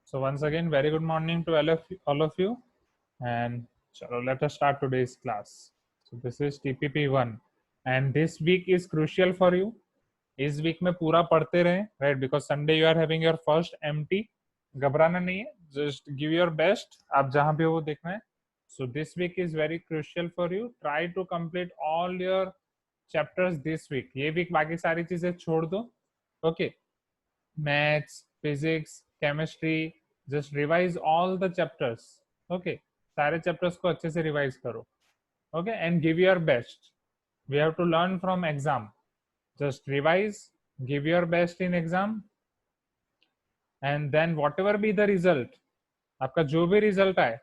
So once again, very good morning to all of you, and chalo, let us start today's class. So this is TPP1, and this week is crucial for you. इस week में पूरा पढ़ते रहें, right? Because Sunday you are having your first MT. घबराना नहीं है, just give your best. आप जहाँ भी हो वो देखना है. So this week is very crucial for you. Try to complete all your chapters this week. ये week बाकी सारी चीजें छोड़ दो. Okay. Maths, physics, chemistry, just revise all the chapters. Okay, सारे chapters को अच्छे से revise करो. Okay, and give your best. We have to learn from exam. Just revise, give your best in exam, and then whatever be the result, आपका जो भी result आए,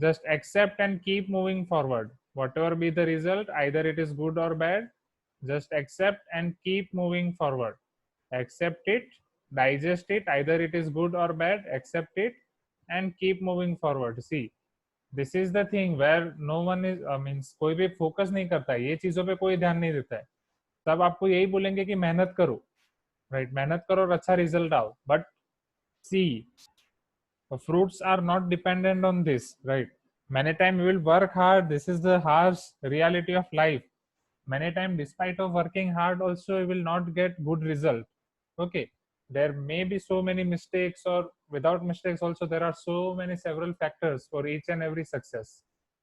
just accept and keep moving forward. Whatever be the result, either it is good or bad, just accept and keep moving forward. Accept it, digest it, either it is good or bad, accept it and keep moving forward. See, this is the thing where no one is means कोई भी focus नहीं करता है, ये चीजों पे कोई ध्यान नहीं देता है. तब आपको यही बोलेंगे कि मेहनत करो, राइट? मेहनत करो और अच्छा रिजल्ट आओ. But see, the fruits are not dependent on this, right? Many times we will work hard. This is the harsh reality of life. Many times, despite of working hard, also we will not get good result. Okay, there may be so many mistakes, or without mistakes also there are so many several factors for each and every success.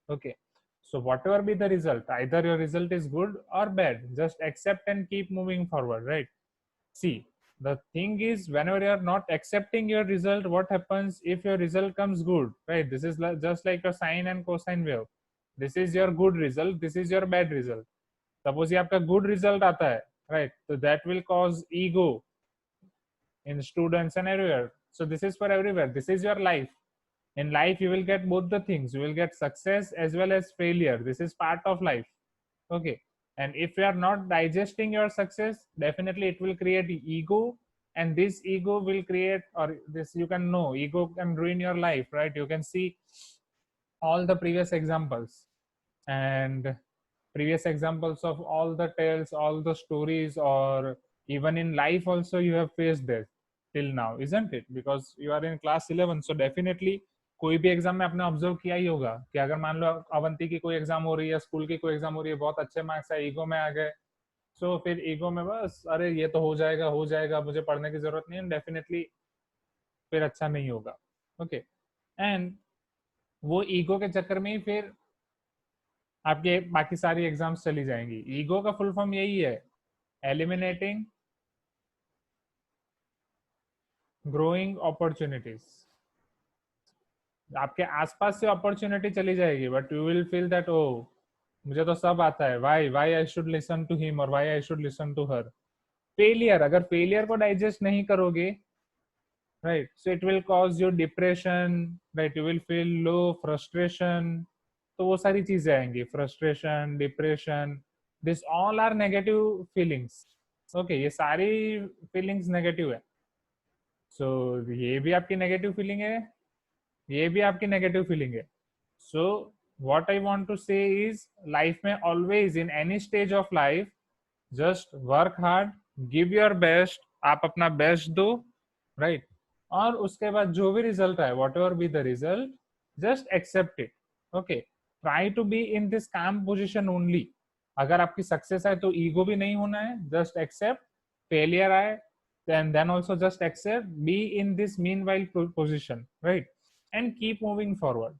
Okay, so whatever be the result, either your result is good or bad, just accept and keep moving forward, right? See, the thing is, whenever you are not accepting your result, what happens if your result comes good, right? This is just like a sine and cosine wave. This is your good result, this is your bad result. Suppose ये आपका good result आता है, right? So that will cause ego in students and everywhere. So this is for everywhere. This is your life. In life, you will get both the things. You will get success as well as failure. This is part of life. Okay. And if you are not digesting your success, definitely it will create ego, and this ego will create, or this you can know, ego can ruin your life, right? You can see all the previous examples, and previous examples of all the tales, all the stories, or even in life also you have faced this till now, isn't it? Because you are in class 11, so definitely कोई भी exam में आपने observe किया ही होगा कि अगर मान लो अवंती की कोई एग्जाम हो रही है, स्कूल की कोई एग्जाम हो रही है, बहुत अच्छे मार्क्स है, ईगो में आ गए. सो फिर ईगो में बस अरे ये तो हो जाएगा, मुझे पढ़ने की जरूरत नहीं है, डेफिनेटली फिर अच्छा नहीं होगा. ओके, एंड वो ईगो के चक्कर में ही फिर आपके बाकी सारी एग्जाम्स चली जाएंगी. ईगो का फुल फॉर्म यही है, एलिमिनेटिंग ग्रोइंग अपॉर्चुनिटीज. आपके आसपास से अपॉर्चुनिटी चली जाएगी, but you will feel that ओ मुझे तो सब आता है, why I should listen to him और why I should listen to her. Failure, अगर फेलियर को डाइजेस्ट नहीं करोगे, right, so it will cause your depression, right, you will feel low, frustration. तो वो सारी चीजें आएंगी, frustration, depression, this all are negative feelings. Okay, ये सारी फीलिंग्स नेगेटिव है. सो ये भी आपकी नेगेटिव फीलिंग है, ये भी आपकी नेगेटिव फीलिंग है. So what I want to say is, life में always in any stage of life just work hard, give your best, आप अपना बेस्ट दो, राइट? और उसके बाद जो भी रिजल्ट आए, whatever be the result, just accept it. Okay, try to be in this calm position only. अगर आपकी सक्सेस आए तो ईगो भी नहीं होना है, जस्ट एक्सेप्ट. फेलियर आए then also just accept, be in this meanwhile position, right? And keep moving forward.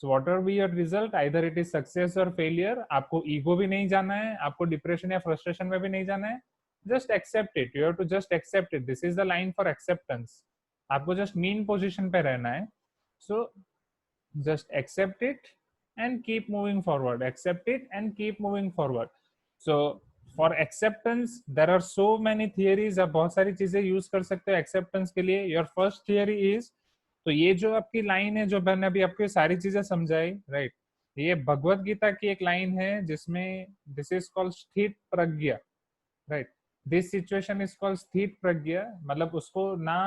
So whatever be your result, either it is success or failure, आपको ईगो भी नहीं जाना है, आपको डिप्रेशन या फ्रस्ट्रेशन में भी नहीं जाना है. Just accept it, you have to just accept it. This is the line for acceptance. आपको जस्ट मीन पोजिशन पे रहना है. सो just accept it and keep moving forward, accept it and keep moving forward. So for acceptance there are so many theories. आप बहुत सारी चीजें use कर सकते हो एक्सेप्टेंस के लिए. योर फर्स्ट थियरी इज, तो ये जो आपकी लाइन है, जो मैंने अभी आपको सारी चीजें समझाई, राइट, ये भगवत गीता की एक लाइन है जिसमें दिस इज कॉल्ड स्थित प्रज्ञा, right? This situation is called स्थित प्रज्ञा. मतलब उसको ना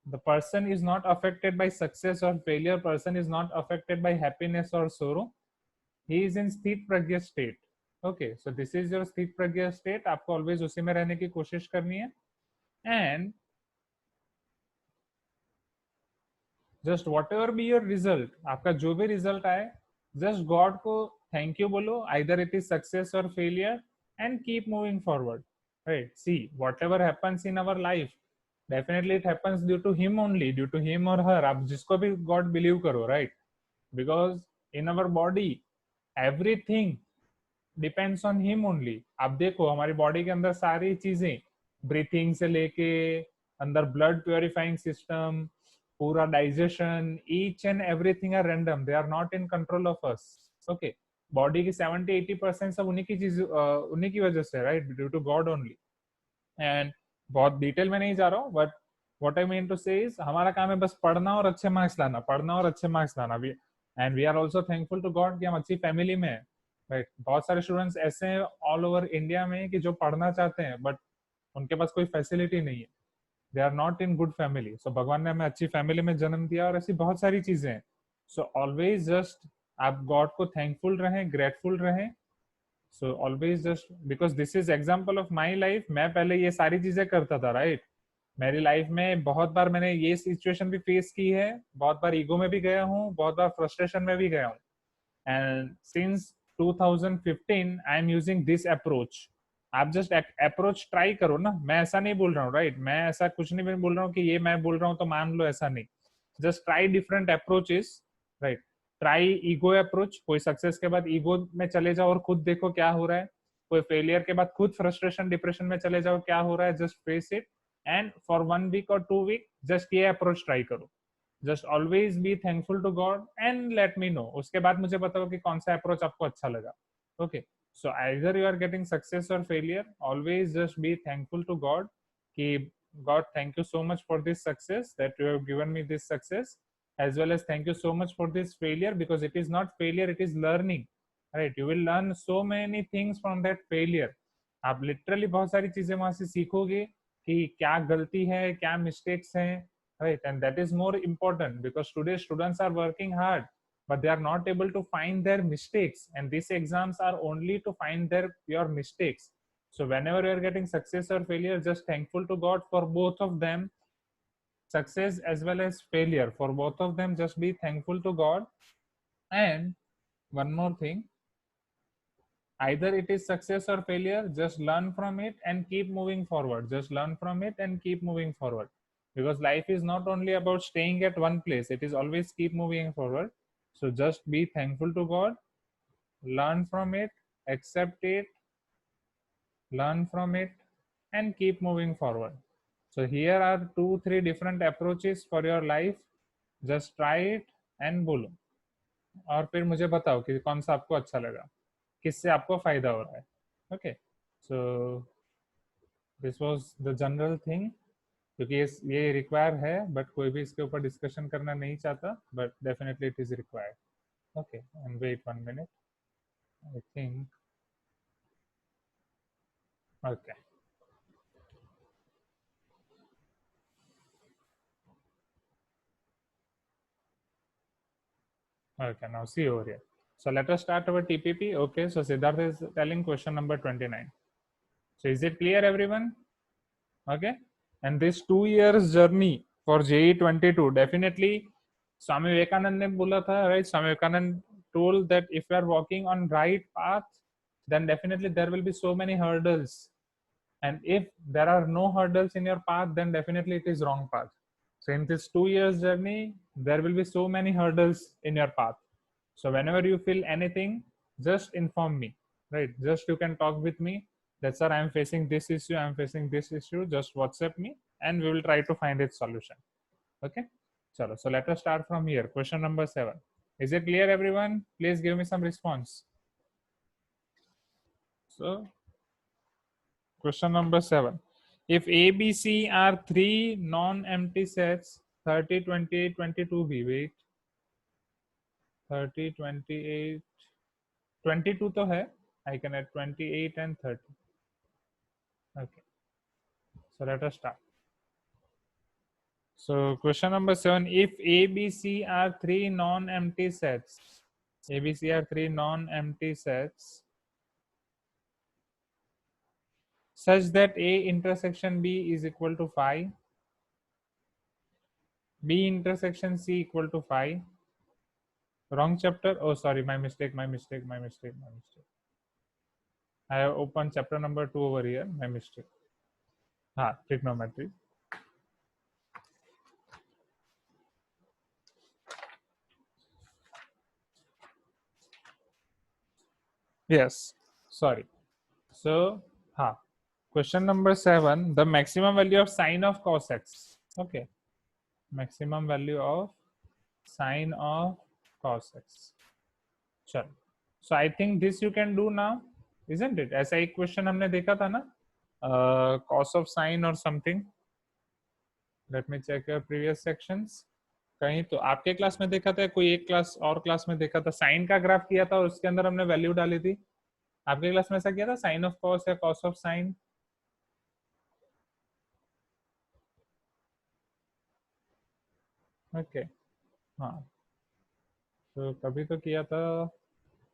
the person is not affected by success or failure, person is not affected by happiness or sorrow, he is in sthit pragya state. Okay, so this is your sthit pragya state. आपको always उसी में रहने की कोशिश करनी है. And just whatever be your result, आपका जो भी रिजल्ट आए, जस्ट गॉड को थैंक यू बोलो, आइदर इट इज सक्सेस और failure, and keep moving forward, right. See whatever happens in our life, definitely it happens due to him only, due to him और her, आप जिसको भी God believe करो, right. Because in our body everything depends on him only. आप देखो हमारी body के अंदर सारी चीजें, ब्रीथिंग से लेके अंदर ब्लड प्योरीफाइंग सिस्टम, पूरा digestion, each and everything are random, they are not in control of us. Okay, body की 70-80% सब उन्हीं की चीज, उन्हीं की वजह से, right, due to God only. And बहुत डिटेल में नहीं जा रहा हूँ, but what I mean to say is हमारा काम है बस पढ़ना और अच्छे मार्क्स लाना, पढ़ना और अच्छे मार्क्स लाना भी. And we are also thankful to God कि हम अच्छी फैमिली में है, राइट. बहुत सारे स्टूडेंट्स ऐसे हैं ऑल ओवर इंडिया में कि जो पढ़ना चाहते हैं बट उनके पास कोई फैसिलिटी नहीं है, they are not in good family. So भगवान ने हमें अच्छी फैमिली में जन्म दिया और ऐसी बहुत सारी चीजें हैं. सो ऑलवेज जस्ट आप गॉड को थैंकफुल रहें, ग्रेटफुल रहें. So always just because this is example of my life, मैं पहले ये सारी चीजें करता था, राइट. मेरी लाइफ में बहुत बार मैंने ये सिचुएशन भी फेस की है, बहुत बार ईगो में भी गया हूँ, बहुत बार फ्रस्ट्रेशन में भी गया हूँ. And since 2015 I am using this approach. आप जस्ट अप्रोच ट्राई करो ना, मैं ऐसा नहीं बोल रहा हूँ, राइट. मैं ऐसा कुछ नहीं बोल रहा हूँ कि ये मैं बोल रहा हूँ तो मान लो, ऐसा नहीं. Just try different approaches, right. Try ego approach, कोई सक्सेस के बाद ईगो में चले जाओ और खुद देखो क्या हो रहा है. कोई फेलियर के बाद खुद फ्रस्ट्रेशन डिप्रेशन में चले जाओ, क्या हो रहा है, just face it. And for 1 week और 2 वीक जस्ट ये अप्रोच ट्राई करो. Just always be thankful to God and let me know, उसके बाद मुझे बताओ कि कौन सा अप्रोच आपको अच्छा लगा. Okay, so either you are getting success और failure, always just be thankful to God कि God, thank you so much for this success that you have given me this success, as well as thank you so much for this failure, because it is not failure, it is learning, right. You will learn so many things from that failure. आप literally बहुत सारी चीजें वहां से सीखोगे कि क्या गलती है, क्या मिस्टेक्स हैं, right. And that is more important because today students are working hard but they are not able to find their mistakes, and these exams are only to find your mistakes. So whenever you are getting success or failure, just thankful to God for both of them, success as well as failure, for both of them just be thankful to God. And one more thing, either it is success or failure, just learn from it and keep moving forward. Just learn from it and keep moving forward, because life is not only about staying at one place, it is always keep moving forward. So just be thankful to God, learn from it, accept it, learn from it, and keep moving forward. So here are 2-3 different approaches for your life. Just try it and बोलो, और फिर मुझे बताओ कि कौन सा आपको अच्छा लगा, किससे आपको फायदा हो रहा है. Okay, so this was the general thing, क्योंकि ये रिक्वायर है बट कोई भी इसके ऊपर डिस्कशन करना नहीं चाहता, but definitely it is required. Okay, and wait 1 minute, I think. Okay, okay, now see over here. So let us start our TPP. Okay, so Siddharth is telling question number 29. So is it clear, everyone? Okay, and this 2 years journey for JE 22, definitely Swami Vivekanand ने बोला था, right? Swami Vivekanand told that if you are walking on right path, then definitely there will be so many hurdles, and if there are no hurdles in your path, then definitely it is wrong path. So in this 2 years journey, there will be so many hurdles in your path. So whenever you feel anything, just inform me, right? Just you can talk with me. That sir, I am facing this issue, I am facing this issue. Just WhatsApp me, and we will try to find its solution. Okay. So let us start from here. Question number 7. Is it clear, everyone? Please give me some response. So question number 7. If A, B, C are three non-empty sets, 30, 28, 22B, wait, 30, 28, 22 तो है, I can add 28 and 30. Okay, so let us start. So question number 7, if A, B, C are three non-empty sets, A, B, C are three non-empty sets such that A intersection B is equal to 5, B intersection C equal to phi. Wrong chapter. Oh, sorry, my mistake. I have opened chapter number 2 over here. My mistake. Trigonometry. Yes. Sorry. So, question number 7. The maximum value of sine of cos x. Okay. Maximum value of sine of cos x. चलो. So I think this you can do now, isn't it? ऐसा एक question हमने देखा था ना, cos of sine or something. Let me check your previous sections. कहीं तो आपके क्लास में देखा था, कोई एक क्लास और क्लास में देखा था, साइन का ग्राफ किया था और उसके अंदर हमने वैल्यू डाली थी. आपके क्लास में ऐसा किया था, साइन ऑफ कॉस या कॉस ऑफ साइन? ओके. हाँ, तो कभी तो किया था.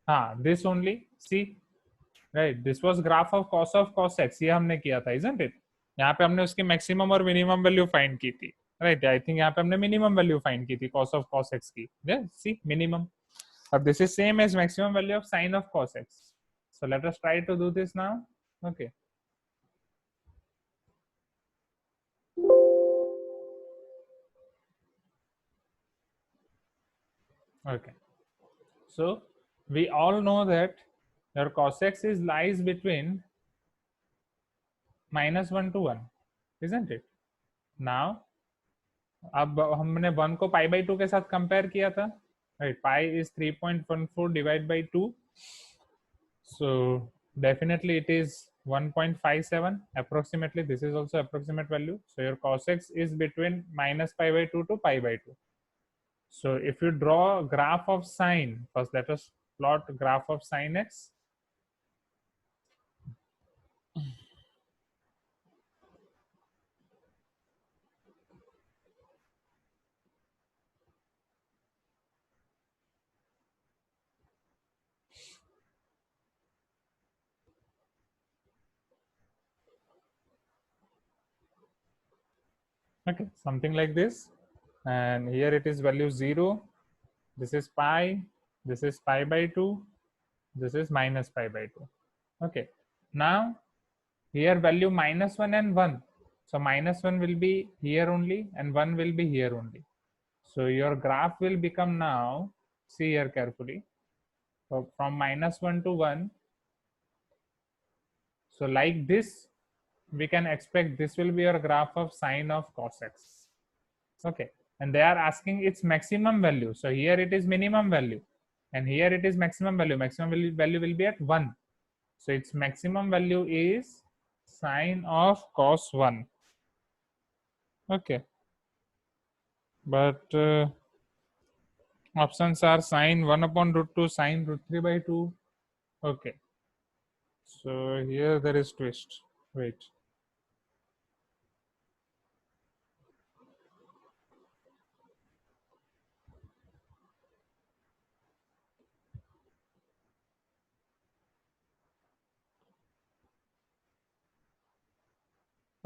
हाँ, this only see, right, this was graph of cos X, ये हमने किया था, इजंट इट? यहाँ पे हमने उसकी मैक्सिमम और मिनिमम वैल्यू फाइंड की थी, राइट. आई थिंक यहाँ पे हमने मिनिमम वैल्यू फाइंड की थी कॉस ऑफ कॉस एक्स की. See minimum. अब this is same as maximum value of sine of cos X. So let us try to do this now. Okay. Okay. So we all know that your cos x is lies between -1 to 1, isn't it? Now, अब हमने 1 को pi by 2 के साथ compare किया था, right. Pi is 3.14 divide by 2, so definitely it is 1.57 approximately. This is also approximate value. So your cos x is between minus pi by 2 to pi by 2. So if you draw graph of sine, first let us plot graph of sine x. Okay, something like this. And here it is value 0. This is pi. This is pi by 2. This is minus pi by 2. Okay. Now, here value -1 and 1. So -1 will be here only and 1 will be here only. So your graph will become now, see here carefully. So from -1 to 1. So like this, we can expect this will be your graph of sine of cos x. Okay. And they are asking its maximum value. So here it is minimum value and here it is maximum value. Maximum value will be at 1. So its maximum value is sine of cos 1. Okay. But options are sine 1 upon root 2, sine root 3 by 2. Okay. So here there is twist. Wait.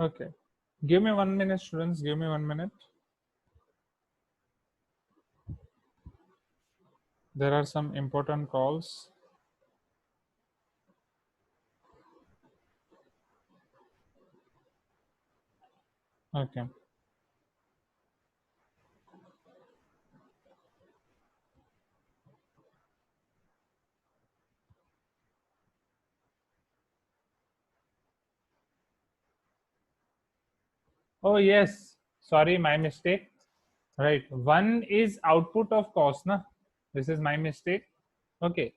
Okay. Give me 1 minute, students. Give me 1 minute. There are some important calls. Okay. Oh yes, sorry, my mistake. Right, 1 is output of cos, na? This is my mistake. Okay,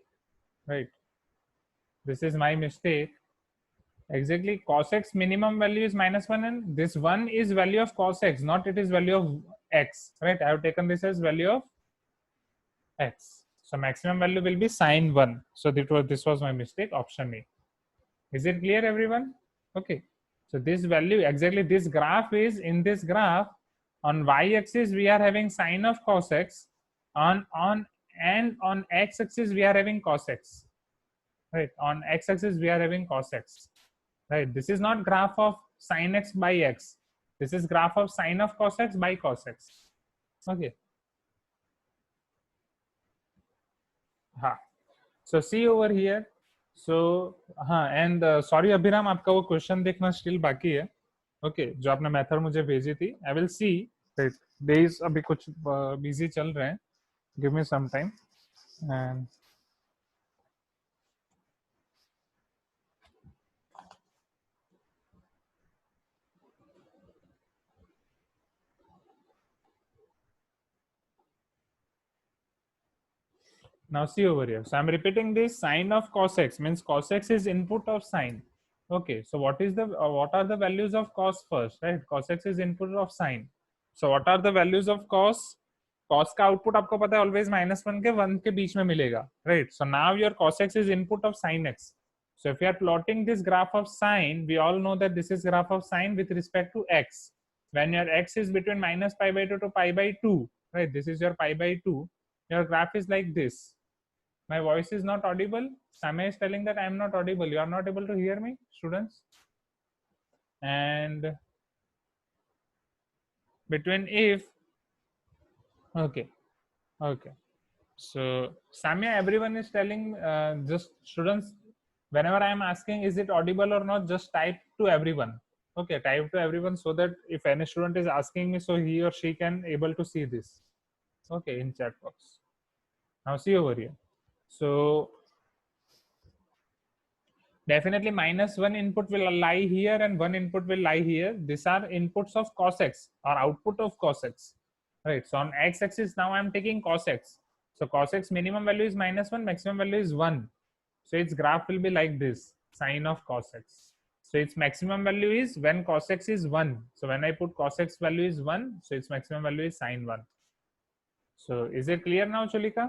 right. This is my mistake. Exactly, cos x minimum value is -1 and this 1 is value of cos x, not it is value of x, right? I have taken this as value of x. So maximum value will be sine 1. So this was my mistake, option A. Is it clear, everyone? Okay. So this value, exactly this graph is, in this graph, on y-axis we are having sine of cos x, on x-axis we are having cos x, right? On x-axis we are having cos x, right? This is not graph of sine x by x. This is graph of sine of cos x by cos x. Okay. हाँ. So see over here. So हाँ, and sorry अभिराम, आपका वो question देखना still बाकी है. Okay, जो आपने method मुझे भेजी थी. I will see. डेज अभी कुछ बिजी चल रहे हैं. Give me some time. And now see over here. So I'm repeating this. Sine of cos x means cos x is input of sine. Okay, so what are the values of cos first, right? Cos x is input of sine. So what are the values of cos? Cos का output आपको पता है always -1 के 1 के बीच में मिलेगा, right? So now your cos x is input of sin x. So if you are plotting this graph of sine, we all know that this is graph of sine with respect to x. When your x is between minus pi by 2 to pi by 2, right? This is your pi by 2. Your graph is like this. My voice is not audible. Samay is telling that I am not audible. You are not able to hear me, students. And between if, okay, okay. So Samya, everyone is telling just students. Whenever I am asking, is it audible or not? Just type to everyone. Okay, type to everyone so that if any student is asking me, so he or she can able to see this. Okay, in chat box. Now see over here. So definitely -1 input will lie here and 1 input will lie here. These are inputs of cos x or output of cos x. Right. So on x axis now I'm taking cos x. So cos x minimum value is -1, maximum value is 1. So its graph will be like this, sine of cos x. So its maximum value is when cos x is 1. So when I put cos x value is 1, so its maximum value is sine 1. So is it clear now, Cholika?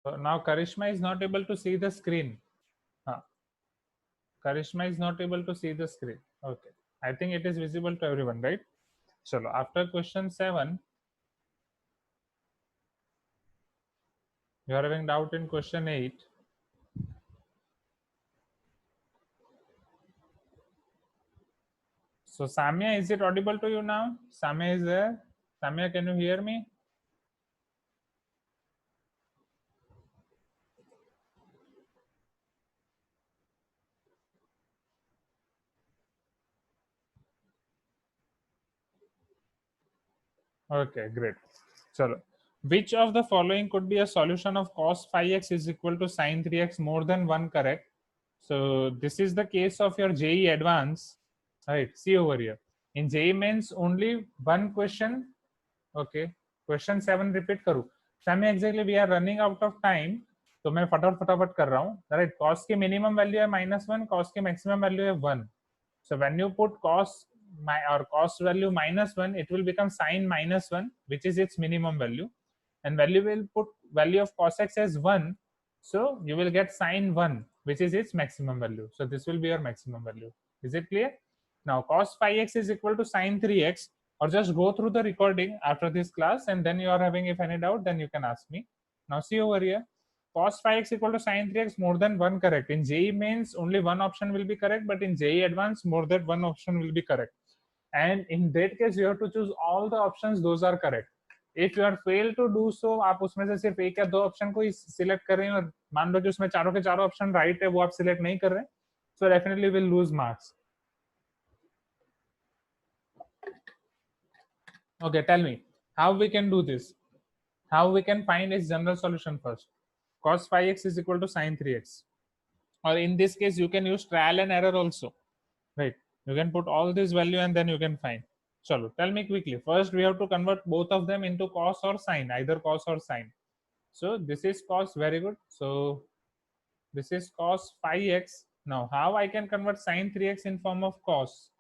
So now Karishma is not able to see the screen. Huh. Karishma is not able to see the screen. Okay. I think it is visible to everyone, right? Chalo, after question 7, you are having doubt in question 8. So Samya, is it audible to you now? Samya is there. Samya, can you hear me? Okay, great. Chalo. Which of the following could be a solution of cos phi x is equal to sin 3x more than 1, correct? So this is the case of your JE advance, right? See over here. In JE means only one question. Okay, question 7 repeat करूँ. Sammy, exactly we are running out of time. तो मैं फटाफट कर रहा हूँ. Right, cos की minimum value है -1, cos की maximum value है 1. So when you put cos or cos value -1, it will become sin -1, which is its minimum value. and value will put value of cos x as 1, so you will get sine 1, which is its maximum value. So this will be your maximum value. Is it clear? Now cos phi x is equal to sine 3x, or just go through the recording after this class, and then you are having if any doubt, then you can ask me. Now see over here, cos phi x equal to sine 3x, more than one correct. In JEE mains only one option will be correct, but in JEE advanced more than one option will be correct. And in that case you have to choose all the options, those are correct. If you are fail to do so, आप उसमें से सिर्फ एक या दो option को ही select कर रहे हैं और मान लो जो उसमें चारों के चारों ऑप्शन राइट है वो आप सिलेक्ट नहीं कर रहे हैं, so definitely will lose marks. Okay, tell me how we can do this. How we can find its general solution first. Cos phi x is equal to sine 3x, or in this case you can use trial and error also, right? You can put all this value and then you can find. Chalo, tell me quickly. First we have to convert both of them into cos or sine, either cos or sine. So this is cos, very good. So this is cos phi x. Now how I can convert sine 3x in form of cos?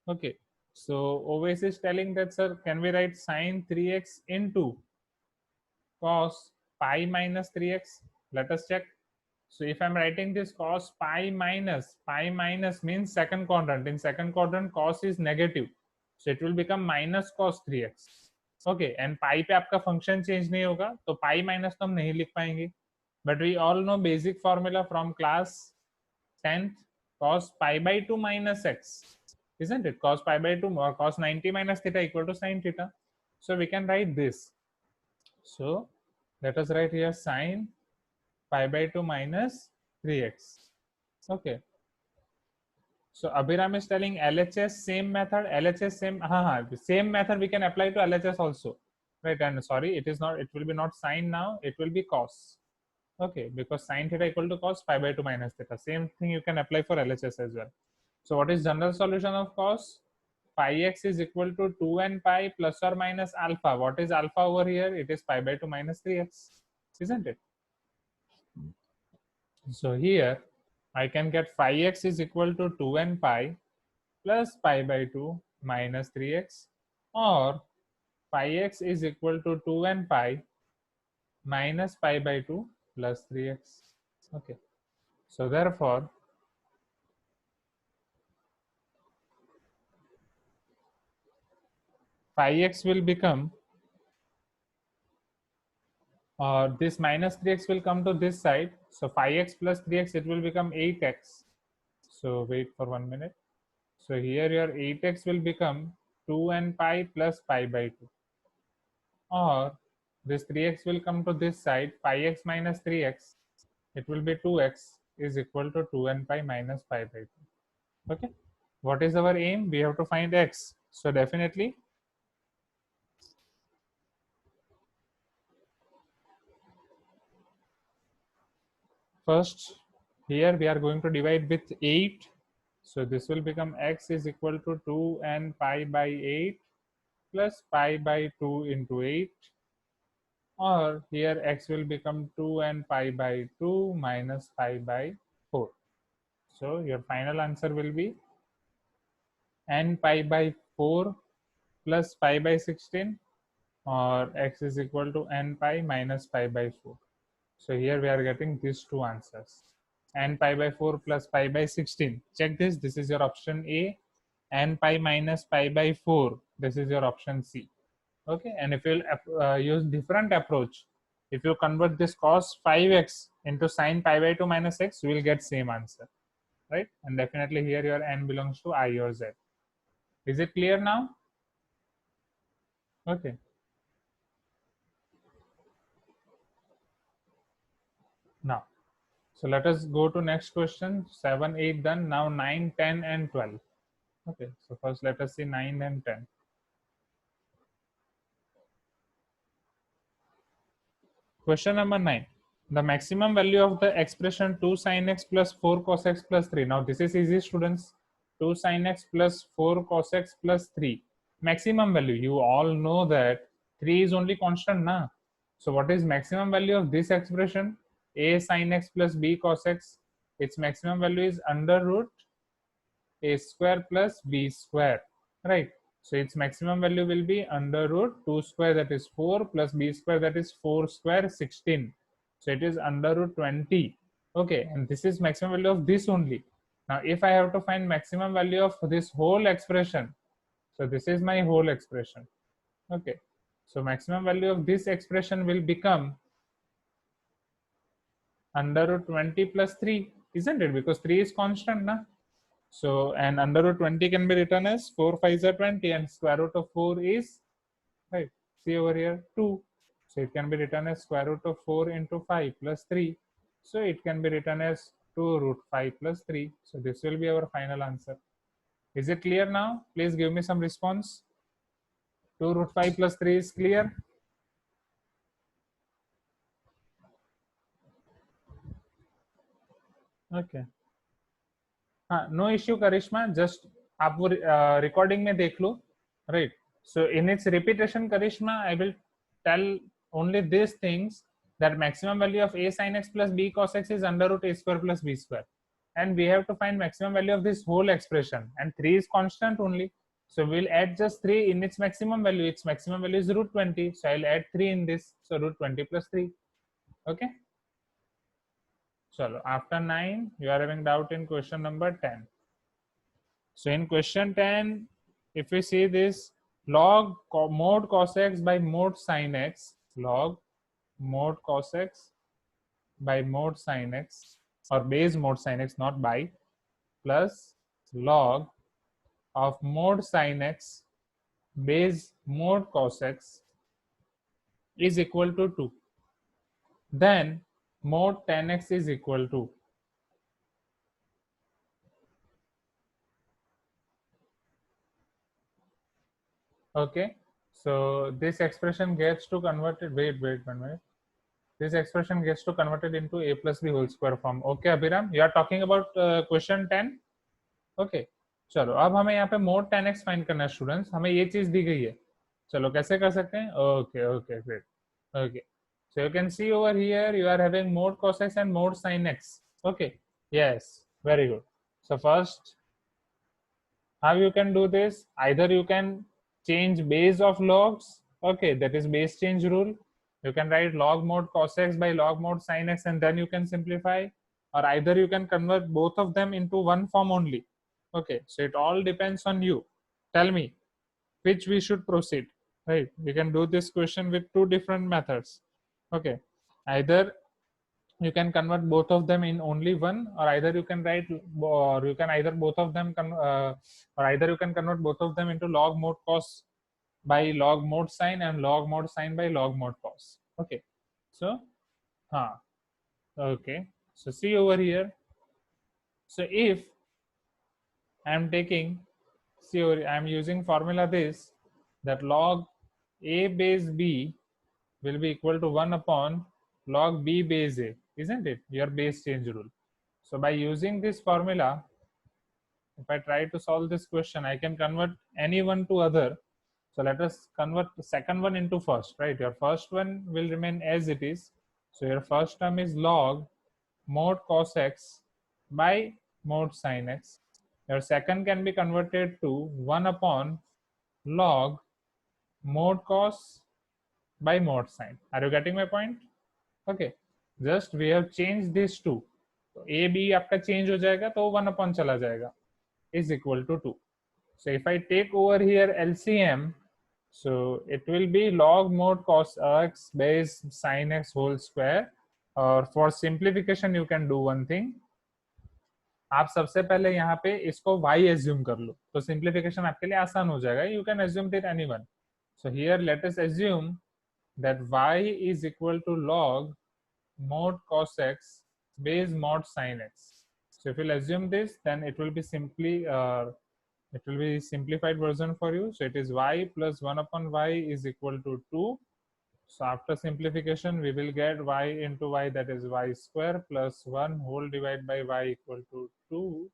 Okay, so OVS is telling that, sir, can we write sine 3x into cos pi minus 3x? Let us check. So if I'm writing this cos pi minus means second quadrant. In second quadrant cos is negative, so it will become minus cos 3x. Okay, and pi पे आपका function change नहीं होगा, तो pi minus तो हम नहीं लिख पाएंगे. But we all know basic formula from class 10th, cos pi by 2 minus x, isn't it? Cos pi by 2 or cos 90 minus theta equal to sin theta. So we can write this. So let us write here sine pi by 2 minus 3x. Okay. So Abhiram is telling LHS same method. LHS same method we can apply to LHS also, right? And sorry, it is not. It will be not sine now. It will be cos. Okay, because sine theta equal to cos pi by 2 minus theta. Same thing you can apply for LHS as well. So what is general solution of cos? Pi x is equal to 2n pi plus or minus alpha. What is alpha over here? It is pi by 2 minus 3x, isn't it? So here I can get phi x is equal to 2n pi plus pi by 2 minus 3x, or phi x is equal to 2n pi minus pi by 2 plus 3x. Okay, so therefore phi x will become, this minus 3x will come to this side, so phi x plus 3x, it will become 8x. So wait for 1 minute. So here your 8x will become 2n pi plus pi by 2, or this 3x will come to this side, pi x minus 3x, it will be 2x is equal to 2n pi minus pi by 2. Okay, what is our aim? We have to find x. So definitely first here we are going to divide with 8. So this will become x is equal to 2n pi by 8 plus pi by 2 into 8, or here x will become 2n pi by 2 minus pi by 4. So your final answer will be n pi by 4 plus pi by 16, or x is equal to n pi minus pi by 4. So here we are getting these two answers, n pi by 4 plus pi by 16. Check this, this is your option A. N pi minus pi by 4, this is your option C. Okay, and if you use different approach, if you convert this cos 5x into sine pi by 2 minus x, you will get same answer, right? And definitely here your n belongs to I or z. Is it clear now? Okay. Now, so let us go to next question. 7, 8 done. Now 9, 10 and 12. Okay, so first let us see 9 and 10. Question number 9. The maximum value of the expression 2 sin x plus 4 cos x plus 3. Now this is easy, students. 2 sin x plus 4 cos x plus 3. Maximum value. You all know that 3 is only constant, na? So what is maximum value of this expression? A sin x plus b cos x. Its maximum value is under root a square plus b square, right? So its maximum value will be under root 2 square, that is 4, plus b square, that is 4 square, 16. So it is under root 20. Okay, and this is maximum value of this only. Now if I have to find maximum value of this whole expression, so this is my whole expression. Okay, so maximum value of this expression will become under root 20 plus 3, isn't it? Because 3 is constant, na? So, and under root 20 can be written as 4 5s are 20, and square root of 4 is 5. See over here, 2. So it can be written as square root of 4 into 5 plus 3. So it can be written as 2 root 5 plus 3. So this will be our final answer. Is it clear now? Please give me some response. 2 root 5 plus 3 is clear? Okay. हाँ, no issue करिश्मा, just आप वो recording में देख लो, right? So in its repetition, Karishma, I will tell only these things, that maximum value of a sin x plus b cos x is under root a square plus b square, and we have to find maximum value of this whole expression, and 3 is constant only, so we'll add just 3 in its maximum value. Its maximum value is root 20, so I'll add 3 in this, so root 20 plus 3. Okay, so after 9 you are having doubt in question number 10. So in question 10, if we see this, log mod cos x by mod sin x, log mod cos x by mod sin x, or base mod sin x, not by, plus log of mod sin x base mod cos x is equal to 2. Then mod tan x is equal to, okay, so this expression gets to converted, wait, this expression gets to converted into a plus b whole square form. Okay Abhiram, you are talking about question 10. Okay, चलो अब हमें यहाँ पे mod tan x find करना है students, हमें ये चीज दी गई है, चलो कैसे कर सकते हैं? Okay okay great. Okay, so you can see over here you are having mod cos x and mod sin x. Okay, yes, very good. So first, how you can do this? Either you can change base of logs. Okay, that is base change rule. You can write log mod cos x by log mod sin x, and then you can simplify, or either you can convert both of them into one form only. Okay, so it all depends on you. Tell me which we should proceed, right? We can do this question with two different methods. Okay, either you can convert both of them in only one, or either you can write, or you can either both of them or either you can convert both of them into log mod cos by log mod sin, and log mod sin by log mod cos. Okay, so okay, so see over here, so if I am taking, see over, I am using formula this, that log a base b will be equal to 1 upon log b base a, isn't it? Your base change rule. So by using this formula, if I try to solve this question, I can convert any one to other. So let us convert the second one into first, right? Your first one will remain as it is. So your first term is log mod cos x by mod sin x. Your second can be converted to 1 upon log mod cos by mod sin. Are you getting my point? Okay, just we have changed these two. तो a b आपका change हो जाएगा, तो 1 upon चला जाएगा, is equal to 2. So if I take over here LCM, so it will be log mod cos x base sin x whole square. और for simplification you can do one thing, आप सबसे पहले यहाँ पे इसको y assume कर लो, तो simplification आपके लिए आसान हो जाएगा. You can assume it anyone. So here let us assume that y is equal to log mod cos x base mod sin x. So if we'll assume this, then it will be simply it will be simplified version for you. So it is y plus 1 upon y is equal to 2. So after simplification, we will get y into y, that is y square plus 1 whole divided by y equal to 2.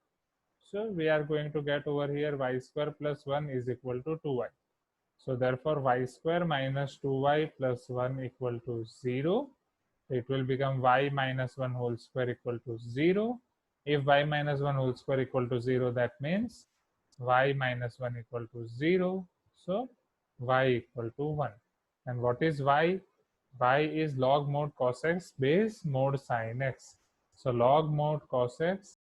So we are going to get over here y square plus 1 is equal to 2y. So therefore y square minus 2y plus 1 equal to 0. It will become y minus 1 whole square equal to 0. If y minus 1 whole square equal to 0, that means y minus 1 equal to 0. So y equal to 1. And what is y? Y is log mod cos x base mod sin x. So log mod cos x